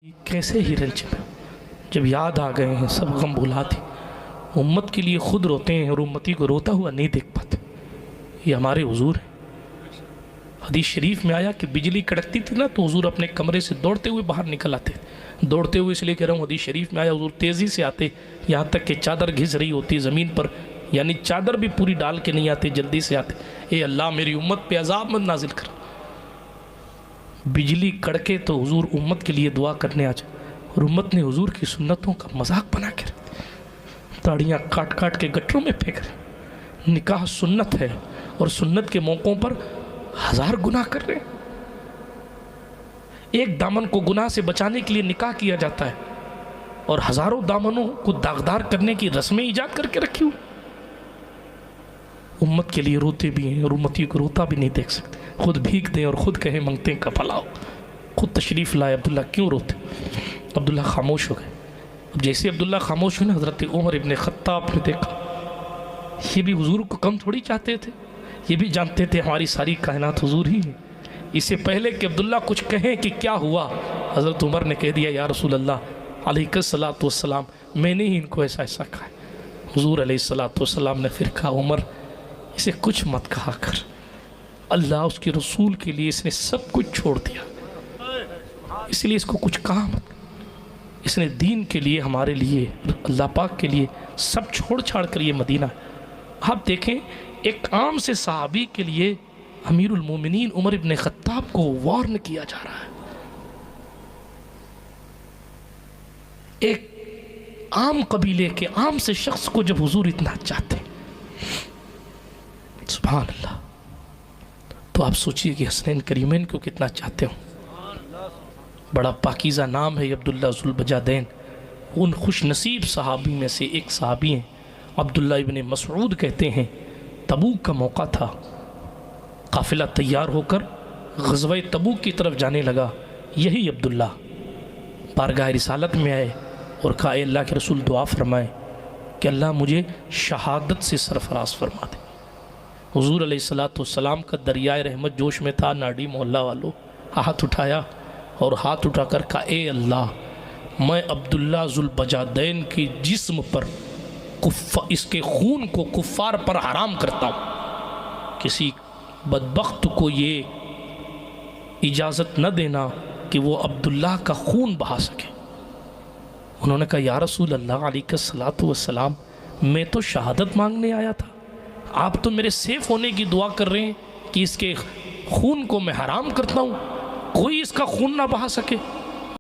کیسے ہی رنج میں جب یاد آ گئے ہیں سب غم بھلا دی، امت کے لیے خود روتے ہیں اور امتی کو روتا ہوا نہیں دیکھ پاتے۔ یہ ہمارے حضور ہیں۔ حدیث شریف میں آیا کہ بجلی کڑکتی تھی نا تو حضور اپنے کمرے سے دوڑتے ہوئے باہر نکل آتے، دوڑتے ہوئے اس لیے کہہ رہا ہوں، حدیث شریف میں آیا حضور تیزی سے آتے یہاں تک کہ چادر گھس رہی ہوتی زمین پر، یعنی چادر بھی پوری ڈال کے نہیں آتے، جلدی سے آتے، اے اللہ میری امت پہ عذاب مت نازل کر۔ بجلی کڑکے تو حضور امت کے لیے دعا کرنے آ جائے، اور امت نے حضور کی سنتوں کا مذاق بنا کے رکھ دیا، داڑیاں کاٹ کاٹ کے گٹروں میں پھینک رہے۔ نکاح سنت ہے اور سنت کے موقعوں پر ہزار گناہ کر رہے ہیں۔ ایک دامن کو گناہ سے بچانے کے لیے نکاح کیا جاتا ہے اور ہزاروں دامنوں کو داغدار کرنے کی رسمیں ایجاد کر کے رکھی ہوئی۔ امت کے لیے روتے بھی ہیں اور امتی کو روتا بھی نہیں دیکھ سکتے، خود بھیگ دیں اور خود کہیں منگتے ہیں کفا لاؤ، خود تشریف لائے۔ عبداللہ کیوں روتے؟ عبداللہ خاموش ہو گئے۔ اب جیسے عبداللہ خاموش ہوئے نا، حضرت عمر ابن خطاب نے دیکھا، یہ بھی حضور کو کم تھوڑی چاہتے تھے، یہ بھی جانتے تھے ہماری ساری کائنات حضور ہی ہیں۔ اس سے پہلے کہ عبداللہ کچھ کہیں کہ کیا ہوا، حضرت عمر نے کہہ دیا یا رسول اللہ علیہ الصلوۃ والسلام، میں نے ہی ان کو ایسا ایسا کہا ہے۔ حضور علیہ الصلوۃ والسلام نے پھر کہا عمر اسے کچھ مت کہا کر، اللہ اس کے رسول کے لیے اس نے سب کچھ چھوڑ دیا، اس لیے اس کو کچھ کہا مت۔ اس نے دین کے لیے، ہمارے لیے، اللہ پاک کے لیے سب چھوڑ چھاڑ کر یہ مدینہ۔ آپ دیکھیں ایک عام سے صحابی کے لیے امیر المومنین عمر ابن خطاب کو وارن کیا جا رہا ہے۔ ایک عام قبیلے کے عام سے شخص کو جب حضور اتنا چاہتے ہیں، سبحان اللہ، تو آپ سوچئے کہ حسنین کریمین کو کتنا چاہتے ہوں۔ بڑا پاکیزہ نام ہے عبداللہ ذوالبجادین، ان خوش نصیب صحابی میں سے ایک صحابی ہیں۔ عبداللہ ابن مسعود کہتے ہیں تبوک کا موقع تھا، قافلہ تیار ہو کر غزوہ تبوک کی طرف جانے لگا، یہی عبداللہ بارگاہ رسالت میں آئے اور کہا اے اللہ کے رسول دعا فرمائے کہ اللہ مجھے شہادت سے سرفراز فرما دے۔ حضور علیہ السلام کا دریائے رحمت جوش میں تھا، ناڈی محلہ والوں ہاتھ اٹھایا اور ہاتھ اٹھا کر کہا اے اللہ میں عبداللہ ذوالبجادین کی جسم پر اس کے خون کو کفار پر حرام کرتا ہوں، کسی بدبخت کو یہ اجازت نہ دینا کہ وہ عبداللہ کا خون بہا سکے۔ انہوں نے کہا یا رسول اللہ علیہ الصلوۃ والسلام، میں تو شہادت مانگنے آیا تھا، آپ تو میرے سیف ہونے کی دعا کر رہے ہیں کہ اس کے خون کو میں حرام کرتا ہوں، کوئی اس کا خون نہ بہا سکے۔